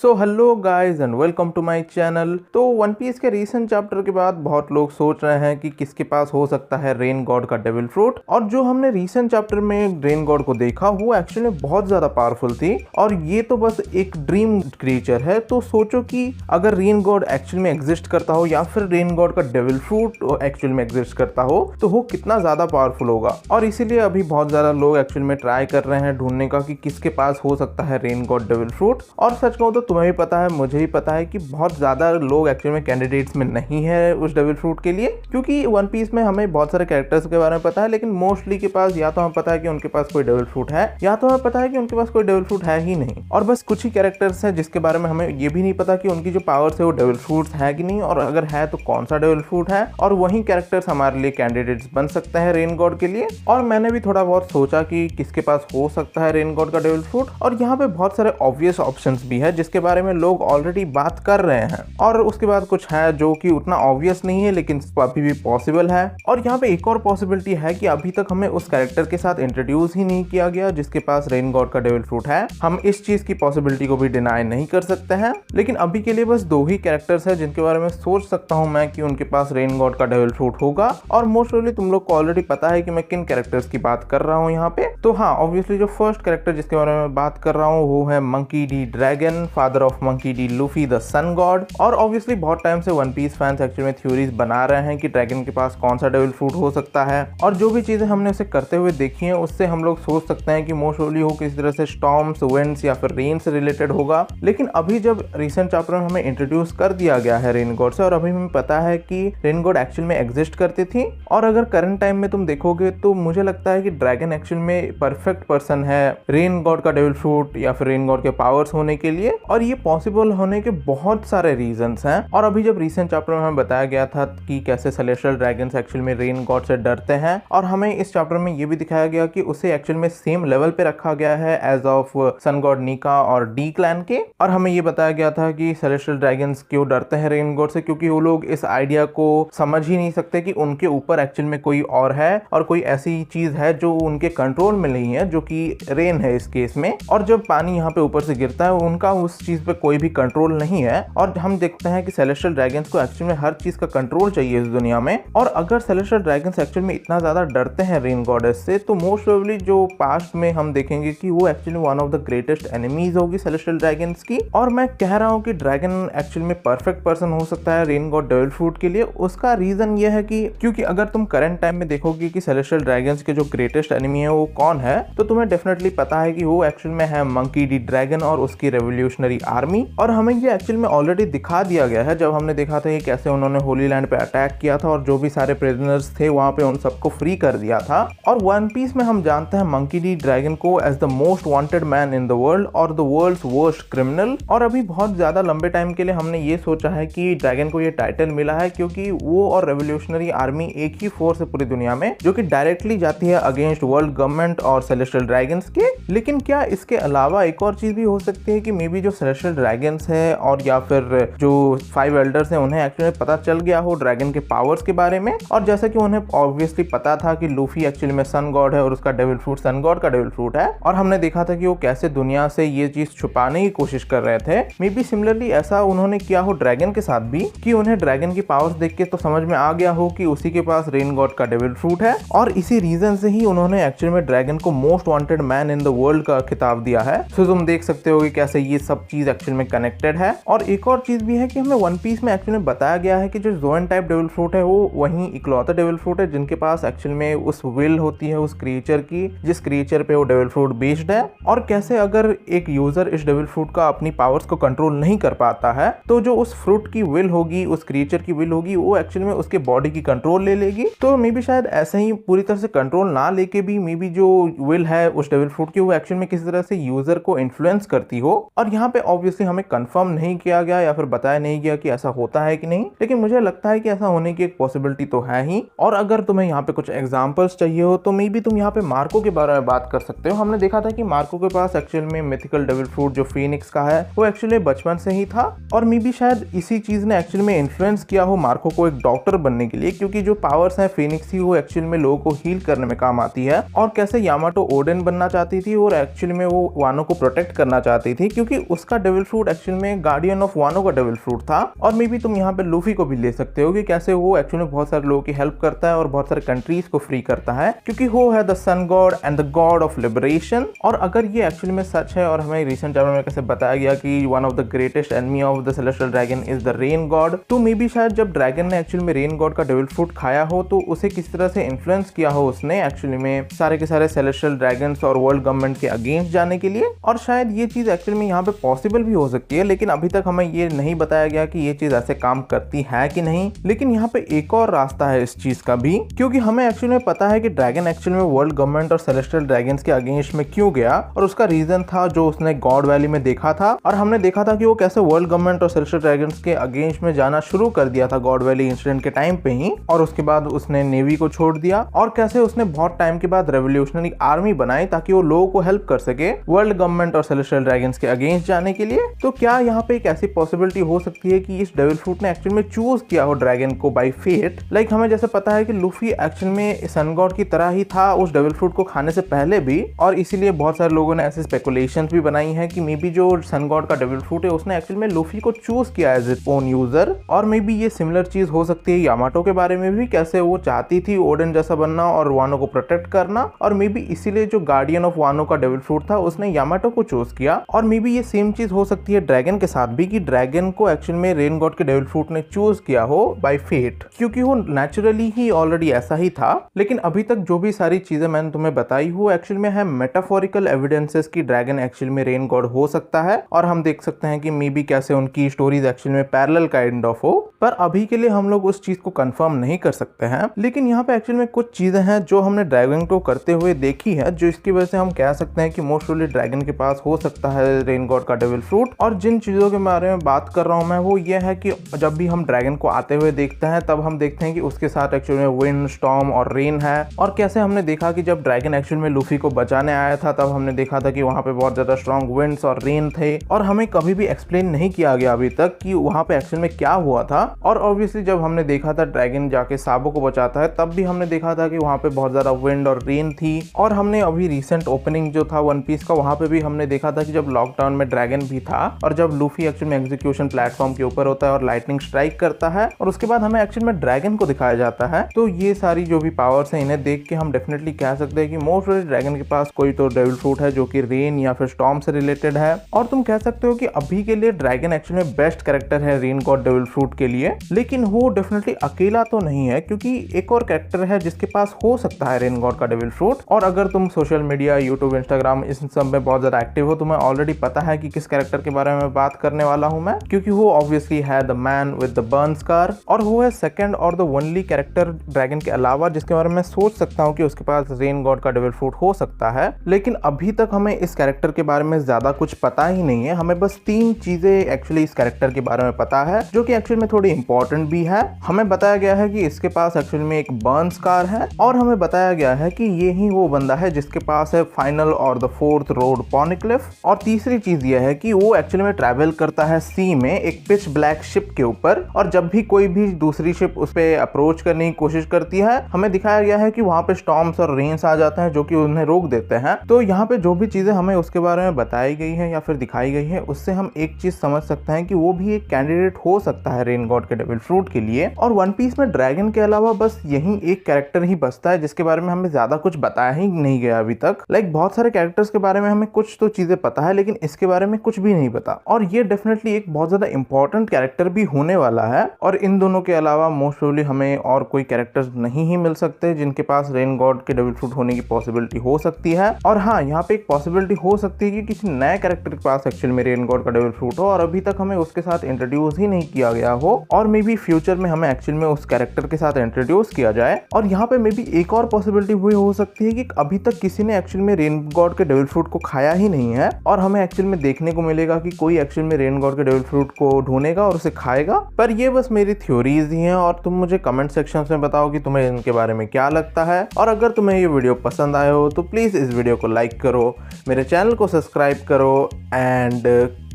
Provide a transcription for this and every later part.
So hello guys and welcome to my channel. तो One Piece के recent chapter के बाद बहुत लोग सोच रहे हैं कि किसके पास हो सकता है रेन गॉड का डेविल फ्रूट। और जो हमने रीसेंट चैप्टर में रेन गॉड को देखा वो एक्चुअली बहुत ज्यादा पावरफुल थी और ये तो बस एक ड्रीम क्रिएचर है। तो सोचो कि अगर रेन गॉड एक्चुअल में एग्जिस्ट करता हो या फिर रेन गॉड का डेविल फ्रूट एक्चुअल में एग्जिस्ट करता हो तो वो कितना ज्यादा पावरफुल होगा। और इसीलिए अभी बहुत ज्यादा लोग एक्चुअल में ट्राई कर रहे हैं ढूंढने का कि किसके पास हो सकता है रेन गॉड डेविल फ्रूट। और सच कहूं तो तुम्हें भी पता है, मुझे भी पता है कि बहुत ज्यादा लोग एक्चुअल में कैंडिडेट्स में नहीं है उस डेविल फ्रूट के लिए, क्योंकि वन पीस में हमें बहुत सारे कैरेक्टर्स के बारे में पता है लेकिन मोस्टली के पास या तो हमें पता है कि उनके पास कोई डेविल फ्रूट है या तो हमें पता है कि उनके पास कोई डेविल फ्रूट है ही नहीं। और बस कुछ ही कैरेक्टर्स हैं जिसके बारे में हमें ये भी नहीं पता कि उनकी जो पावर्स है वो डेविल फ्रूट्स है कि नहीं, और अगर है तो कौन सा डेविल फ्रूट है। और वही कैरेक्टर्स हमारे लिए कैंडिडेट्स बन सकते हैं रेन गॉड के लिए। और मैंने भी थोड़ा बहुत सोचा कि किसके पास हो सकता है रेन गॉड का डेविल फ्रूट, और यहाँ पे बहुत सारे ऑब्वियस ऑप्शंस भी है जिसके बारे में लोग ऑलरेडी बात कर रहे हैं। और उसके बाद कुछ है जो कि उतना ऑब्वियस नहीं है लेकिन अभी भी पॉसिबल है। और यहाँ पे एक और पॉसिबिलिटी है कि अभी तक हमें उस कैरेक्टर के साथ इंट्रोड्यूस ही नहीं किया गया जिसके पास रेन गॉड का डेविल फ्रूट है। हम इस चीज की पॉसिबिलिटी को भी डिनाई नहीं कर सकते हैं, लेकिन अभी के लिए बस दो ही कैरेक्टर्स है जिनके बारे में सोच सकता हूँ मैं कि उनके पास रेन गॉड का डेविल फ्रूट होगा। और मोस्ट प्रोबेबली तुम लोग को ऑलरेडी पता है कि मैं किन कैरेक्टर्स की बात कर रहा हूँ यहाँ पे। तो हाँ, ऑब्वियसली जो फर्स्ट कैरेक्टर जिसके बारे में बात कर रहा हूँ वो है Monkey D Dragon, father of Monkey D Luffy the Sun God. और ऑब्वियसली बहुत टाइम से वन पीस फैंस एक्चुअली में थ्योरीज बना रहे हैं कि ड्रैगन के पास कौन सा डेविल फ्रूट हो सकता है। और जो भी चीजें हमने उसे करते हुए देखी हैं उससे हम लोग सोच सकते हैं कि मोस्ट प्रोबेबली वो किसी तरह से स्टॉर्म्स, विंड्स या फिर रेन से रिलेटेड होगा। लेकिन अभी जब रिसेंट चैप्टर में हमें इंट्रोड्यूस कर दिया गया है रेन गॉड से, और अभी हमें पता है कि रेन गॉड एक्चुअल में एग्जिस्ट करती थी। और अगर करंट टाइम में तुम देखोगे तो मुझे लगता है कि ड्रैगन एक्चुअल में परफेक्ट पर्सन है रेन गॉड का डेविल फ्रूट या फिर रेन गॉड के पावर्स होने के लिए। और ये पॉसिबल होने के बहुत सारे रीजंस हैं। और अभी जब रिसेंट चैप्टर में हमें बताया गया था कि कैसे सेलेस्टियल ड्रैगन्स एक्चुअल में रेन गॉड से डरते हैं, और हमें इस चैप्टर में ये भी दिखाया गया कि उसे एक्चुअल में सेम लेवल पे रखा गया है एज ऑफ सन गॉड नीका और डी क्लैन के। और हमें ये बताया गया था कि सेलेस्टियल ड्रैगन्स क्यों डरते हैं रेन गॉड से, क्योंकि वो लोग इस आइडिया को समझ ही नहीं सकते कि उनके ऊपर एक्चुअल में कोई और है और कोई ऐसी चीज है जो उनके कंट्रोल में नहीं है, जो कि रेन है इस केस में। और जब पानी यहाँ पे ऊपर से गिरता है उनका उस चीज पे कोई भी कंट्रोल नहीं है। और हम देखते हैं कि सेलेस्टियल ड्रैगन्स को एक्चुअल में हर चीज का कंट्रोल चाहिए इस दुनिया में। और अगर सेलेस्टियल ड्रैगन्स एक्चुअल में इतना ज्यादा डरते हैं रेन गॉडेस से तो मोस्ट प्रोबेबली जो पास्ट में हम देखेंगे कि वो actually one of the greatest enemies होगी सेलेस्टियल ड्रैगन्स की। और मैं कह रहा हूँ कि ड्रैगन एक्चुअल में परफेक्ट पर्सन हो सकता है रेन गॉड डेविल फ्रूट के लिए। उसका रीजन ये है कि क्योंकि अगर तुम करंट टाइम में देखोगे कि सेलेस्टियल ड्रैगन्स के जो ग्रेटेस्ट एनिमी है वो कौन है, तो तुम्हें डेफिनेटली पता है कि वो एक्चुअल में है मंकी डी ड्रैगन और उसकी रेवोल्यूशनरी आर्मी। और हमें ये एक्चुअल में ऑलरेडी दिखा दिया गया है जब हमने देखा था कि कैसे उन्होंने होली लैंड पे अटैक किया था और जो भी सारे प्रिजनर्स थे वहां पे उन सबको फ्री कर दिया था। और वन पीस में हम जानते हैं मंकी डी ड्रैगन को as the most wanted man in the world और द वर्ल्ड्स वर्स्ट क्रिमिनल। और अभी बहुत ज्यादा लंबे टाइम के लिए हमने ये सोचा है कि ड्रैगन को ये टाइटल मिला है क्योंकि वो और रेवोल्यूशनरी आर्मी एक ही फोर्स है पूरी दुनिया में जो कि डायरेक्टली जाती है अगेंस्ट वर्ल्ड गवर्नमेंट और सेलेस्टियल ड्रैगन्स के। लेकिन क्या इसके अलावा एक और चीज भी हो सकती है कि मे बी जो सेलेस्टियल ड्रैगन्स है और या फिर जो 5 एल्डर्स हैं उन्हें एक्चुअली पता चल गया हो ड्रैगन के पावर्स के बारे में। और जैसा कि उन्हें ऑब्वियसली पता था कि लूफी एक्चुअली में सन गॉड है और उसका डेविल फ्रूट सन गॉड का डेविल फ्रूट है, और हमने देखा था कि वो कैसे दुनिया से ये चीज छुपाने की कोशिश कर रहे थे। मे बी सिमिलरली ऐसा उन्होंने किया हो ड्रैगन के साथ भी कि उन्हें ड्रैगन की पावर्स देख के तो समझ में आ गया हो कि उसी के पास रेन गॉड का डेविल फ्रूट है। और इसी रीजन से ही उन्होंने एक्चुअली में ड्रैगन को most wanted man in the world का खिताब दिया है। सो तुम देख सकते हो कि कैसे ये सब चीज एक्चुअली में कनेक्टेड है। और एक और चीज भी है कि हमें वन पीस में एक्चुअली बताया गया है कि जो ज़ोएन टाइप डेविल फ्रूट है वो वही इकलौता डेविल फ्रूट है जिनके पास एक्चुअली में उस विल होती है उस क्रिएचर की जिस क्रिएचर पे वो डेविल फ्रूट बेस्ड है। और कैसे अगर एक यूजर इस डेविल फ्रूट का अपनी पावर्स को कंट्रोल नहीं कर पाता है तो जो उस फ्रूट की विल होगी, उस क्रिएचर की विल होगी, वो एक्चुअली में उसके बॉडी की कंट्रोल ले लेगी। तो मे बी शायद ऐसे ही पूरी तरह से कंट्रोल ना लेके भी मे बी जो विल है उस डेविल फ्रूट की वो एक्चुअली में किसी तरह से यूजर को इन्फ्लुएंस करती हो। और यहाँ पे ऑब्वियसली हमें कंफर्म नहीं किया गया या फिर बताया नहीं गया कि ऐसा होता है कि नहीं, लेकिन मुझे लगता है कि ऐसा होने की एक पॉसिबिलिटी तो है ही। और अगर तुम्हें यहाँ पे कुछ एग्जांपल्स चाहिए हो तो मे बी तुम यहाँ पे मार्को के बारे में बात कर सकते हो। हमने देखा था कि मार्को के पास एक्चुअल में मिथिकल डेविल फ्रूट जो फीनिक्स का है वो एक्चुअली बचपन से ही था। और मे बी शायद इसी चीज ने एक्चुअली में इन्फ्लुएंस किया हो मार्को को एक डॉक्टर बनने के लिए, क्योंकि जो पावर्स है फीनिक्स की वो एक्चुअल में लोगों को हील करने में काम आती है। और कैसे यामाटो ओडेन बनना चाहती थी और एक्चुअली में वो वानो को प्रोटेक्ट करना चाहती थी, क्योंकि उसका का डेविल फ्रूट एक्चुअल में गार्डियन ऑफ वानो का डेविल फ्रूट था। और मे बी तुम यहाँ पे लूफी को भी ले सकते हो कि कैसे वो एक्चुअल में बहुत सारे लोगों की हेल्प करता है और बहुत सारे कंट्रीज को फ्री करता है, क्योंकि वो है the Sun God and the god of liberation. और अगर ये एक्चुअल में सच है और हमें रिसेंट चैप्टर में कैसे बताया गया कि one of the greatest enemy of the celestial dragon is the rain God, तो मे बी शायद जब ड्रैगन ने एक्चुअल में रेन गॉड का डेविल फ्रूट खाया हो तो उसे किस तरह से इन्फ्लुएंस किया हो उसने एक्चुअली में सारे के सारे सेलेस्टियल ड्रैगन्स और वर्ल्ड गवर्नमेंट के अगेंस्ट जाने के लिए। और शायद ये चीज एक्चुअली में यहाँ पे पॉसिबल भी हो सकती है, लेकिन अभी तक हमें ये नहीं बताया गया कि ये चीज ऐसे काम करती है कि नहीं। लेकिन यहाँ पे एक और रास्ता है इस चीज का भी, क्योंकि हमें एक्चुअली में पता है कि ड्रैगन एक्चुअली में वर्ल्ड गवर्नमेंट और सेलेस्टियल ड्रैगन्स के अगेंस्ट में क्यों गया, और उसका रीजन था जो उसने गॉड वैली में देखा था। और हमने देखा था कि वो कैसे वर्ल्ड गवर्नमेंट और सेलेस्टियल ड्रैगन्स के अगेंस्ट में जाना शुरू कर दिया था गॉड वैली इंसिडेंट के टाइम पे ही, और उसके बाद उसने नेवी को छोड़ दिया और कैसे उसने बहुत टाइम के बाद रेवोल्यूशनरी आर्मी बनाई ताकि वो लोगों को हेल्प कर सके वर्ल्ड गवर्नमेंट और सेलेस्टियल ड्रैगन्स के अगेंस्ट जाने के लिए। तो क्या यहाँ पे एक ऐसी पॉसिबिलिटी हो सकती है कि इस डेविल फ्रूट ने एक्चुअल में चूज किया हो ड्रैगन को बाय फेट। लाइक हमें जैसे पता है कि लूफी एक्चुअल में सन गॉड की तरह ही था उस डेविल फ्रूट को खाने से पहले भी, और इसीलिए बहुत सारे लोगों ने ऐसे स्पेकुलेशंस भी बनाई है कि मे बी जो सन गॉड का डेविल फ्रूट है उसने एक्चुअल में लूफी को चूज किया एज इट ओन यूजर। और मे बी ये सिमिलर चीज हो सकती है यामाटो के बारे में भी, कैसे वो चाहती थी ओडेन जैसा बनना और वानो को प्रोटेक्ट करना, और मे बी इसीलिए जो गार्डियन ऑफ वानो का डेविल फ्रूट था उसने यामाटो को चूज किया। और मे बी ये सेम चीज हो सकती है ड्रैगन के साथ भी, कि ड्रैगन को एक्चुअल में रेन गॉड के डेविल फ्रूट ने चूज किया हो बाय फेट, क्योंकि वो नेचुरली ही ऑलरेडी ऐसा ही था। लेकिन अभी तक जो भी सारी चीजें मैंने तुम्हें बताई वो एक्चुअल में है मेटाफोरिकल एविडेंसेस की ड्रैगन एक्चुअल में रेन गॉड हो सकता है, और हम देख सकते हैं कि मे बी कैसे उनकी स्टोरीज एक्चुअल में पैरेलल काइंड ऑफ हो। पर अभी के लिए हम लोग उस चीज को कंफर्म नहीं कर सकते हैं। लेकिन यहाँ पे एक्चुअल में कुछ चीजें हैं जो हमने ड्रैगन को करते हुए देखी है, जो इसकी वजह से हम कह सकते हैं कि मोस्ट प्रोबेबली ड्रैगन के पास हो सकता है रेन गॉड का डेविल फ्रूट। और जिन चीजों के बारे में बात कर रहा हूँ मैं वो ये है कि जब भी हम ड्रैगन को आते हुए देखते हैं तब हम देखते हैं कि उसके साथ एक्चुअल में विंड, स्टॉर्म और रेन है। और कैसे हमने देखा कि जब ड्रैगन एक्चुअल में लूफी को बचाने आया था तब हमने देखा था कि वहाँ पे बहुत ज्यादा स्ट्रॉन्ग विंड्स और रेन थे, और हमें कभी भी एक्सप्लेन नहीं किया गया अभी तक कि वहाँ पे एक्चुअल में क्या हुआ था। और ऑब्वियसली जब हमने देखा था ड्रैगन जाके साबो को बचाता है तब भी हमने देखा था कि वहाँ पे बहुत ज्यादा विंड और रेन थी। और हमने अभी रिसेंट ओपनिंग जो था वन पीस का वहाँ पे भी हमने देखा था कि जब लॉकडाउन में ड्रैगन भी था और जब लूफी एक्चुअल में एग्जीक्यूशन प्लेटफॉर्म के ऊपर होता है और लाइटनिंग स्ट्राइक करता है और उसके बाद हमें एक्चुअल में ड्रैगन को दिखाया जाता है। तो ये सारी जो भी पावर्स हैं इन्हें देख के हम डेफिनेटली कह सकते हैं कि मोस्ट प्रोबेबली ड्रैगन के पास कोई तो डेविल फ्रूट है जो कि रेन या फिर स्टॉर्म से रिलेटेड है। और तुम कह सकते हो कि अभी के लिए ड्रैगन एक्चुअल में बेस्ट कैरेक्टर है रेन गॉड डेविल फ्रूट के लिए, लेकिन वो डेफिनेटली अकेला तो नहीं है, क्योंकि एक और कैरेक्टर है जिसके पास हो सकता है रेन गॉड का डेविल फ्रूट। और अगर तुम सोशल मीडिया, यूट्यूब, इंस्टाग्राम इस सब में बहुत ज्यादा एक्टिव हो, तुम्हें ऑलरेडी पता है कि किस कैरेक्टर के बारे में बात करने वाला हूं मैं, क्योंकि वो ऑब्वियसली है the man with the burn scar, और वो है सेकंड और द ओनली कैरेक्टर ड्रैगन के अलावा जिसके बारे में सोच सकता हूँ कि उसके पास रेन गॉड का डेविल फ्रूट हो सकता है। लेकिन अभी तक हमें इस कैरेक्टर के बारे में ज्यादा कुछ पता ही नहीं है। हमें बस 3 चीजें एक्चुअली इस कैरेक्टर के बारे में पता है जो कि एक्चुअल में थोड़ी इंपॉर्टेंट भी है। हमें बताया गया है कि इसके पास एक्चुअल में एक बर्न स्कार है, और हमें बताया गया है कि ये ही वो बंदा है जिसके पास है फाइनल और द फोर्थ रोड पॉनिक्लिफ। और तीसरी चीज ये है कि वो एक्चुअली में ट्रैवल करता है सी में एक पिच ब्लैक शिप के ऊपर, और जब भी कोई भी दूसरी शिप उस पे अप्रोच करने की कोशिश करती है हमें दिखाया गया है कि वहां पे स्टॉर्म्स और रेन्स आ जाते हैं जो कि उन्हें रोक देते हैं। तो यहाँ पे जो भी चीजें हमें उसके बारे में बताई गई है या फिर दिखाई गई है उससे हम एक चीज समझ सकते हैं कि वो भी एक कैंडिडेट हो सकता है रेन गॉड के डेविल फ्रूट के लिए। और वन पीस में ड्रैगन के अलावा बस यही एक कैरेक्टर ही बचता है जिसके बारे में हमें ज्यादा कुछ बताया ही नहीं गया अभी तक। लाइक बहुत सारे कैरेक्टर्स के बारे में हमें कुछ तो चीजें पता है लेकिन इसके बारे में कुछ भी नहीं पता, और ये डेफिनेटली एक बहुत ज्यादा इंपॉर्टेंट कैरेक्टर भी होने वाला है। और इन दोनों के अलावा मोस्ट प्रोबेबली हमें और कोई कैरेक्टर्स नहीं ही मिल सकते जिनके पास रेन गॉड के डेविल फ्रूट होने की पॉसिबिलिटी हो सकती है। और हाँ, यहाँ पे एक पॉसिबिलिटी हो सकती है कि किसी नए कैरेक्टर के पास एक्चुअल में रेन गॉड का डेविल फ्रूट हो और अभी तक हमें उसके साथ इंट्रोड्यूस ही नहीं किया गया हो, और मे बी फ्यूचर में हमें एक्चुअल में उस कैरेक्टर के साथ इंट्रोड्यूस किया जाए। और यहाँ पे मे बी एक और पॉसिबिलिटी हुई हो सकती है कि अभी तक किसी ने एक्चुअल में रेन गॉड के डेविल फ्रूट को खाया ही नहीं है, और हमें एक्चुअल में देखने को मिलेगा कि कोई एक्चुअल में रेन गॉड के डेविल फ्रूट को ढूंढेगा और उसे खाएगा। पर ये बस मेरी थ्योरीज ही हैं, और तुम मुझे कमेंट सेक्शन में बताओ कि तुम्हें इनके बारे में क्या लगता है। और अगर तुम्हें ये वीडियो पसंद आया हो तो प्लीज इस वीडियो को लाइक करो, मेरे चैनल को सब्सक्राइब करो, एंड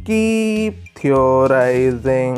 कीप थ्योराइजिंग।